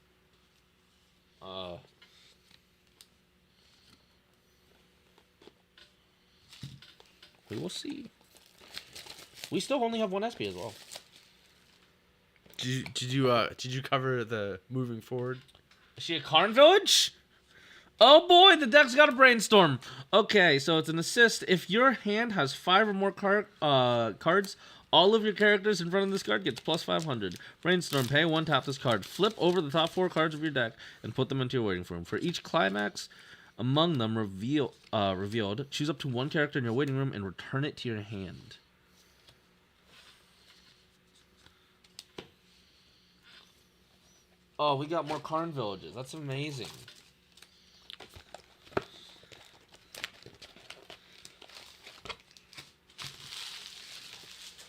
We will see. We still only have one SP as well. Did you cover the moving forward? Is she a Karn Village? Oh boy, the deck's got a brainstorm. Okay, so it's an assist. If your hand has 5 or more cards, all of your characters in front of this card gets plus 500. Brainstorm, pay 1, tap this card. Flip over the top 4 cards of your deck and put them into your waiting room. For each climax among them revealed, choose up to 1 character in your waiting room and return it to your hand. Oh, we got more Karn Villages. That's amazing.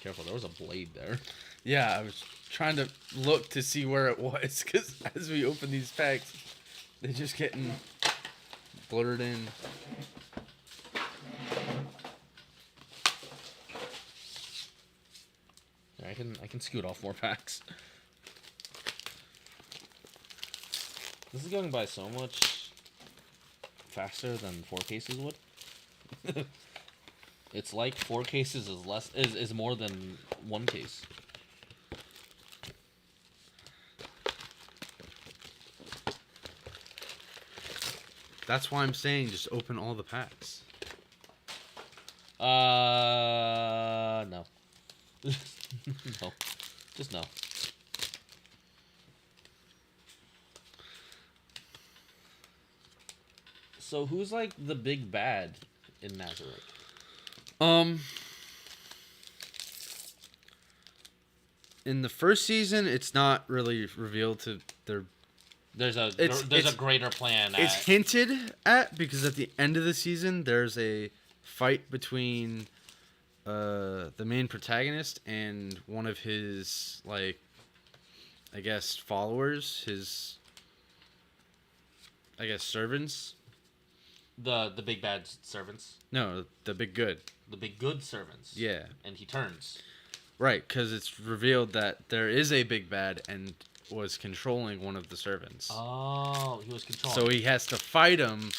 Careful, there was a blade there. Yeah, I was trying to look to see where it was, because as we open these packs, they're just getting blurred in. I can scoot off more packs. This is going by so much faster than 4 cases would. It's like 4 cases is more than 1 case. That's why I'm saying just open all the packs. No. No. Just no. So who's like the big bad in Nazarick? In the first season, it's not really revealed to their. There's a greater plan. It's hinted at because at the end of the season, there's a fight between the main protagonist and one of his, like, I guess, followers, his, I guess, servants. The big bad servants. No, the big good. The big good servants. Yeah. And he turns. Right, because it's revealed that there is a big bad and was controlling one of the servants. Oh, he was controlling. So he has to fight him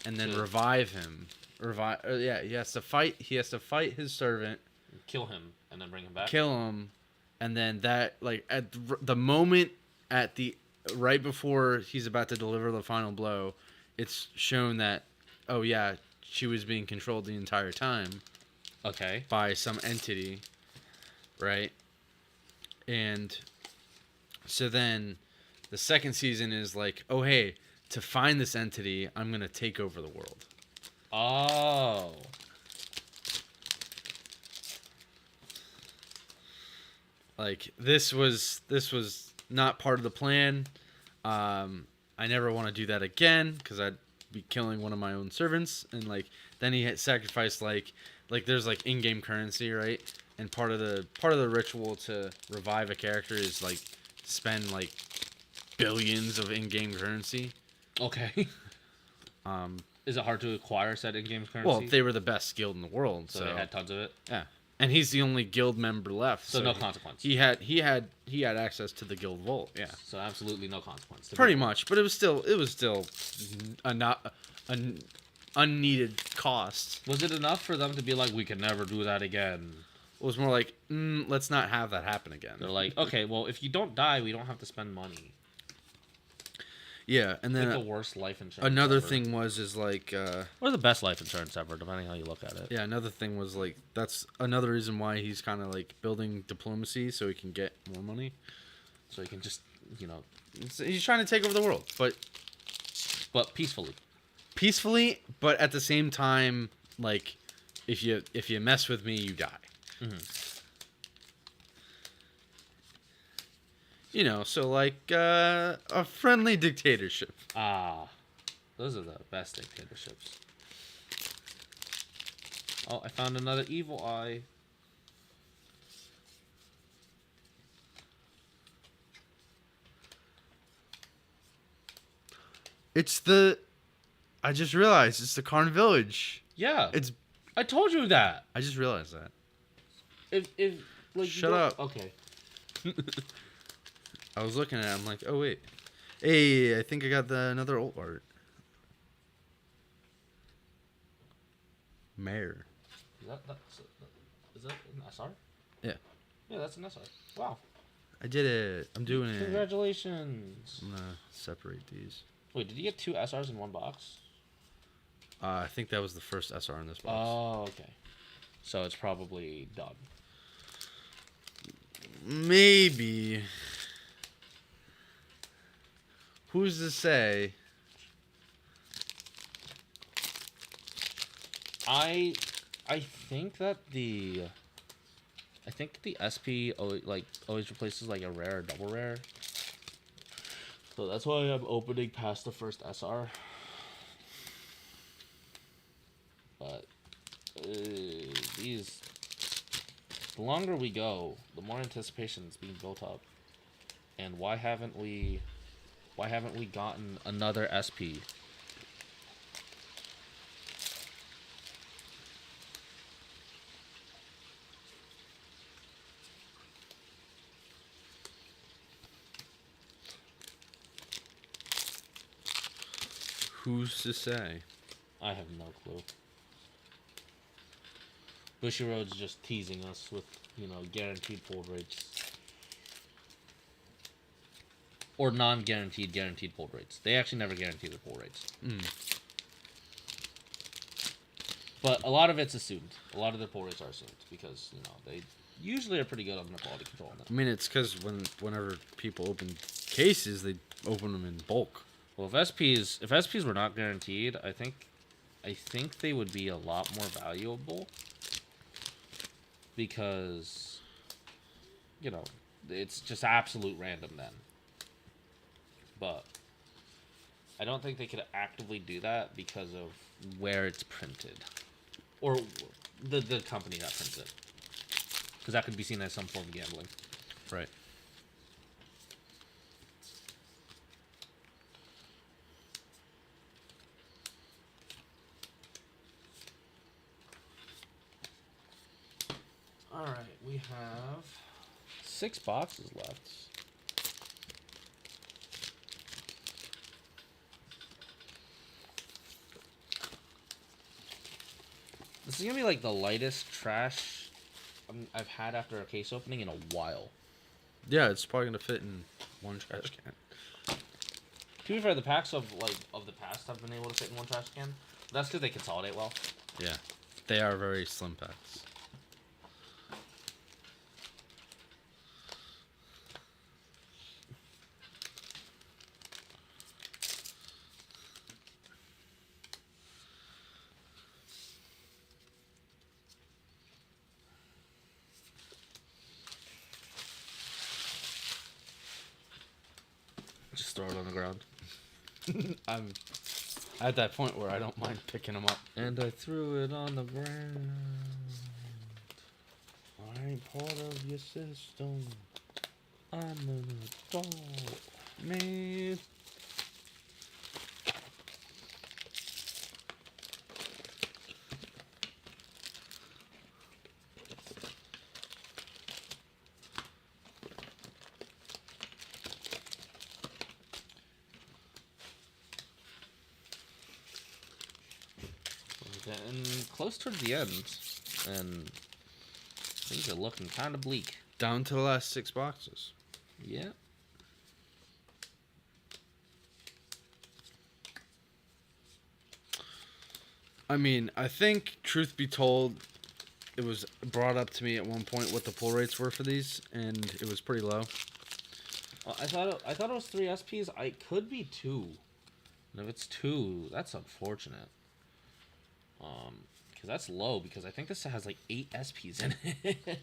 and then Good. revive him. He has to fight his servant, Kill him and then bring him back. kill him, and then that, like, at the moment right before he's about to deliver the final blow, it's shown that, oh yeah, she was being controlled the entire time. Okay. By some entity, right? And so then the second season is like, oh hey, to find this entity, I'm gonna take over the world. Oh. Like this was not part of the plan. I never want to do that again because I'd be killing one of my own servants, and like then he had sacrificed like there's like in-game currency, right? And part of the ritual to revive a character is like spend like billions of in-game currency. Okay. Is it hard to acquire said in-game currency? Well, they were the best guild in the world, so they had tons of it. Yeah, and he's the only guild member left, so no consequence. He had access to the guild vault. Yeah, so absolutely no consequence. Pretty much, but it was still an unneeded cost. Was it enough for them to be like, we can never do that again? It was more like, let's not have that happen again. They're like, okay, well, if you don't die, we don't have to spend money. Yeah, and then the worst life insurance. Another ever. thing was like, or the best life insurance ever, depending how you look at it. Yeah, another thing was like that's another reason why he's kind of like building diplomacy so he can get more money, so he can just he's trying to take over the world, but peacefully, but at the same time, like if you mess with me, you die. Mm-hmm. You know, so like a friendly dictatorship. Ah, those are the best dictatorships. Oh, I found another evil eye. It's the. I just realized it's the Karn Village. Yeah. It's. I told you that. I just realized that. If like Shut up. Okay. I was looking at it. I'm like, oh wait. Hey, I think I got another old art. Mare. Is that an SR? Yeah. Yeah, that's an SR. Wow. I did it. I'm doing it. Congratulations. I'm gonna separate these. Wait, did you get 2 SRs in one box? I think that was the first SR in this box. Oh, okay. So it's probably done. Maybe. Who's to say? I think that the SP always replaces like a rare or double rare. So that's why I'm opening past the first SR. But the longer we go, the more anticipation is being built up. And why haven't we gotten another SP? Who's to say? I have no clue. Bushiroad's just teasing us with, guaranteed pull rates. Or non-guaranteed, guaranteed pull rates. They actually never guarantee their pull rates. But a lot of it's assumed. A lot of their pull rates are assumed because, they usually are pretty good on their quality control on that. I mean, it's because whenever people open cases, they open them in bulk. Well, if SPs were not guaranteed, I think they would be a lot more valuable because, it's just absolute random then. But I don't think they could actively do that because of where it's printed or the company that prints it, because that could be seen as some form of gambling. Right. All right, we have 6 boxes left. This is gonna be like the lightest trash I've had after a case opening in a while. Yeah, it's probably gonna fit in one trash can. To be fair, the packs of the past have been able to fit in one trash can. That's because they consolidate well. Yeah, they are very slim packs. Just throw it on the ground. I'm at that point where I don't mind picking them up. And I threw it on the ground. I ain't part of your system. I'm an adult, man. Getting close towards the end, and things are looking kind of bleak. Down to the last 6 boxes. Yeah. I mean, I think, truth be told, it was brought up to me at one point what the pull rates were for these, and it was pretty low. I thought it was 3 SPs. I could be 2. And if it's 2, that's unfortunate. Because that's low. Because I think this has like 8 SPs in it.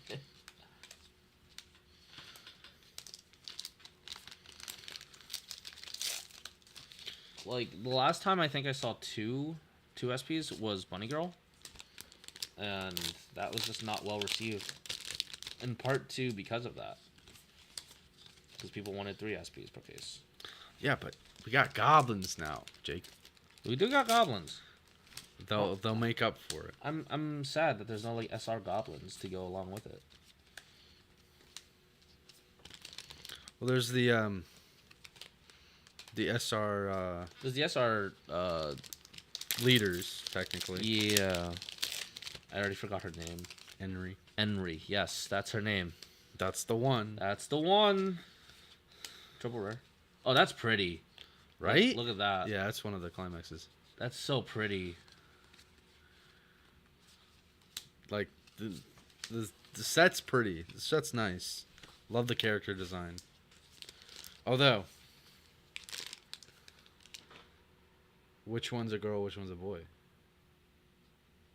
Like the last time I think I saw two SPs was Bunny Girl, and that was just not well received. In part 2, because of that, because people wanted 3 SPs per case. Yeah, but we got goblins now, Jake. We do got goblins. They'll make up for it. I'm sad that there's no like SR goblins to go along with it. Well, there's the SR There's the SR leaders technically. yeah. I already forgot her name. Henry. Yes, that's her name. That's the one. That's the one. Triple rare. Oh, that's pretty. Right? Look at that. Yeah, that's one of the climaxes. That's so pretty. Like the set's pretty. The set's nice. Love the character design. Although, which one's a girl, which one's a boy?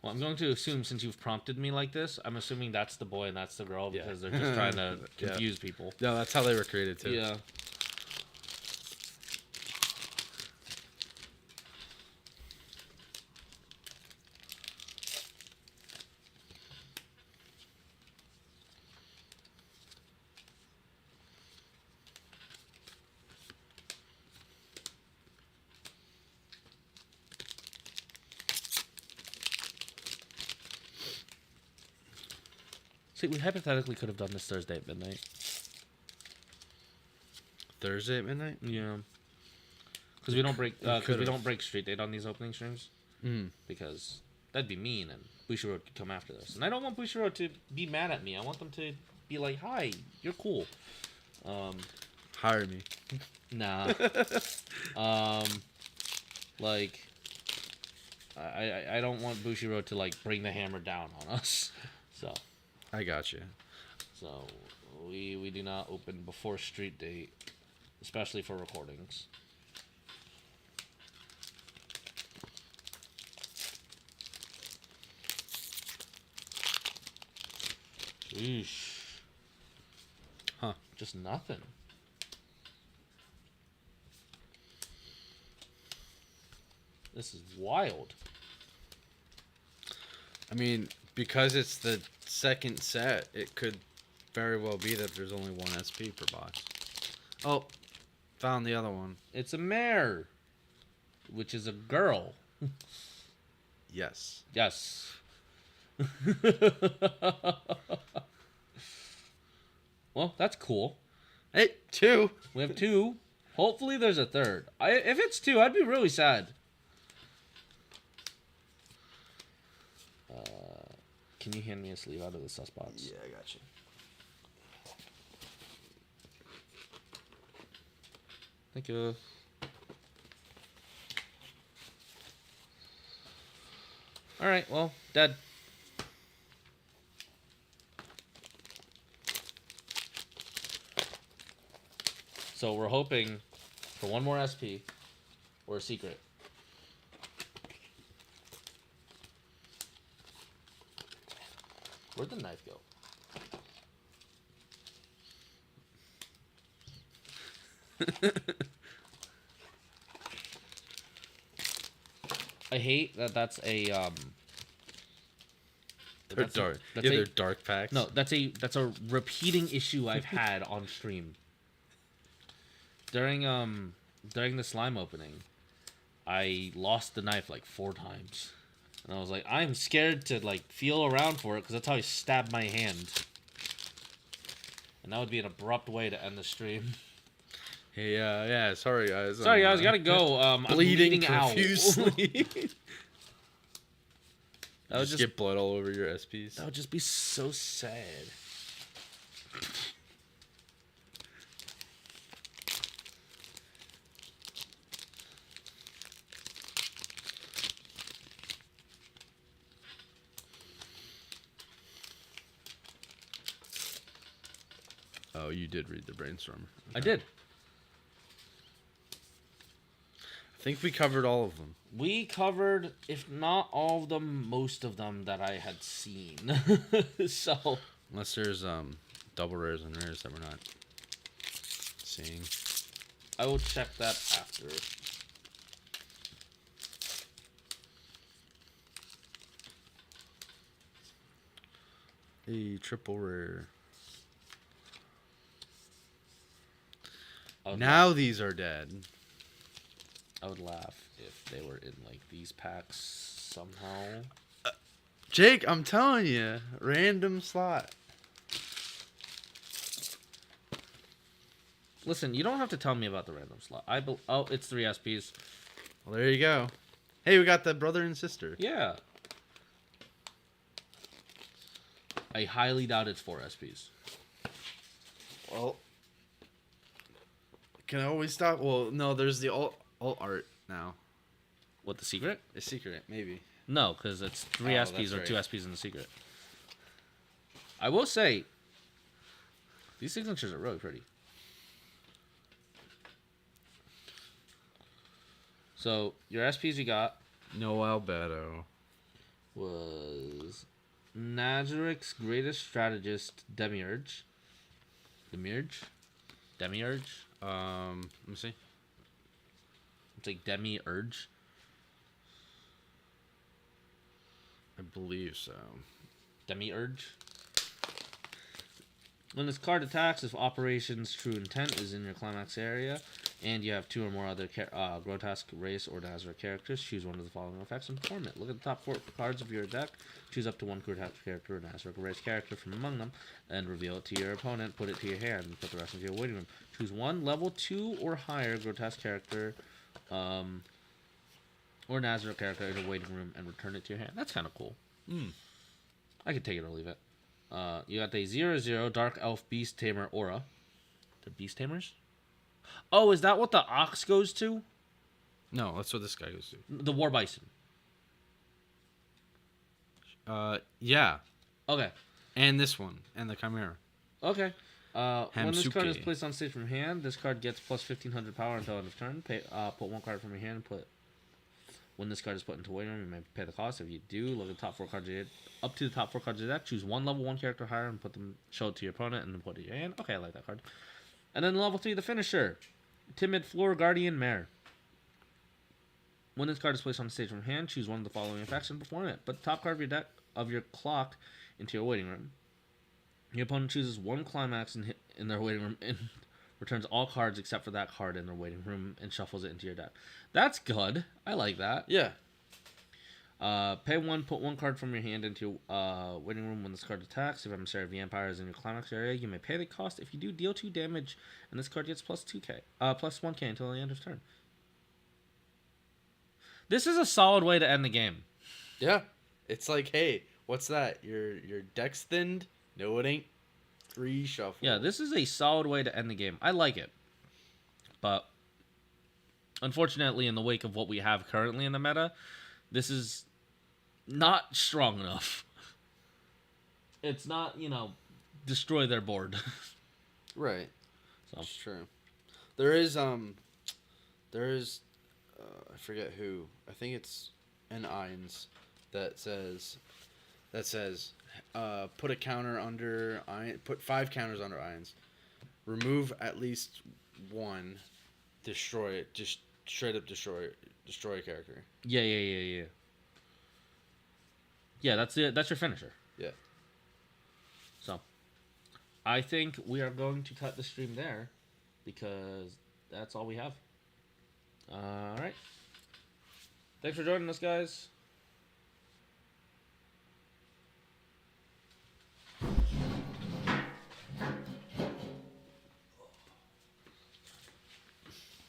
Well, I'm going to assume, since you've prompted me like this, I'm assuming that's the boy and that's the girl, Yeah. because they're just trying to Yeah. confuse people. No, that's how they were created too. Yeah. See, we hypothetically could have done this Thursday at midnight. Thursday at midnight? Yeah. Because we don't break. Because we could've. don't break street date on these opening streams. Mm. Because that'd be mean, and Bushiroad could come after this. And I don't want Bushiroad to be mad at me. I want them to be like, "Hi, you're cool." Hire me. Nah. Like, I don't want Bushiroad to like bring the hammer down on us. So. I got you. So we do not open before street date, especially for recordings. Sheesh. Huh. Just nothing. This is wild. I mean, because it's the second set, it could very well be that there's only one SP per box. Oh, found the other one. It's a mare, which is a girl. Yes. Yes. Well, that's cool. Hey, 2. We have 2. Hopefully there's a third. If it's 2, I'd be really sad. Can you hand me a sleeve out of the sus box? Yeah, I got you. Thank you. Alright, well, dead. So we're hoping for one more SP or a secret. Where'd the knife go? I hate that that's a They're that's dark. that's Yeah, a- they're dark packs. No, that's a repeating issue I've had on stream. During the slime opening, I lost the knife like 4 times. And I was like, I'm scared to like feel around for it because that's how I stabbed my hand. And that would be an abrupt way to end the stream. Hey, yeah, sorry guys. Sorry guys, gotta go. I'm bleeding out. profusely. That would just just get blood all over your SPs. that would just be so sad. Oh, you did read the brainstorm. I did. I think we covered all of them. We covered, if not all of them, most of them that I had seen. So Unless there's double rares and rares that we're not seeing. I will check that after. A triple rare. I would Now these are dead. I would laugh if they were in like these packs somehow. Jake, I'm telling you, random slot. Listen, you don't have to tell me about the random slot. Oh, it's 3 SPs. Well, there you go. Hey, we got the brother and sister. Yeah. I highly doubt it's 4 SPs. Well, can I always stop? Well, no, there's the alt art now. What, the secret? A secret, maybe. No, because it's 3 Oh, SPs that's or right. 2 SPs in the secret. I will say, these signatures are really pretty. So, your SPs you got No Albedo. was Nazarick's greatest strategist, Demiurge. Demiurge? Let me see. It's like Demiurge. I believe so. Demiurge. When this card attacks, if Operation's true intent is in your climax area, and you have 2 or more other grotesque race or Nazarick characters, choose one of the following effects and perform it. Look at the top 4 cards of your deck, choose up to 1 grotesque character or Nazarick race character from among them, and reveal it to your opponent, put it to your hand, and put the rest into your waiting room. Choose 1 level 2 or higher grotesque character or Nazarick character in your waiting room, and return it to your hand. That's kind of cool. I could take it or leave it. You got the 0/0 Dark Elf Beast Tamer Aura. The Beast Tamers? Oh, is that what the Ox goes to? No, that's what this guy goes to. The War Bison. Yeah. Okay. And this one. And the Chimera. Okay. When this card is Hamsuke. placed on stage from hand, this card gets plus 1500 power until end of turn. Put 1 card from your hand and put. When this card is put into waiting room, you may pay the cost. If you do, look at the top 4 cards you up to the top 4 cards of your deck. Choose 1 level 1 character higher and put them. Show it to your opponent and then put it in your hand. Okay, I like that card. And then level 3, the finisher, Timid Floor Guardian Mare. When this card is placed on the stage from hand, choose one of the following effects and perform it. Put the top card of your deck of your clock into your waiting room. Your opponent chooses 1 climax in their waiting room and returns all cards except for that card in their waiting room and shuffles it into your deck. That's good. I like that. Yeah. Pay 1, put 1 card from your hand into your waiting room when this card attacks. If Emissary Vampire is in your climax area, you may pay the cost. If you do, deal 2 damage, and this card gets plus 1k until the end of turn. This is a solid way to end the game. Yeah. It's like, hey, what's that? Your deck's thinned? No, it ain't. Reshuffle. Yeah, this is a solid way to end the game. I like it. But unfortunately, in the wake of what we have currently in the meta, this is not strong enough. It's not, destroy their board. Right. So. That's true. There is I forget who. I think it's an Ines that says put a counter under Iron, put 5 counters under Ines. Remove at least 1, destroy it, just straight up destroy a character. Yeah. Yeah, that's it. That's your finisher. Yeah. So, I think we are going to cut the stream there because that's all we have. All right. Thanks for joining us, guys.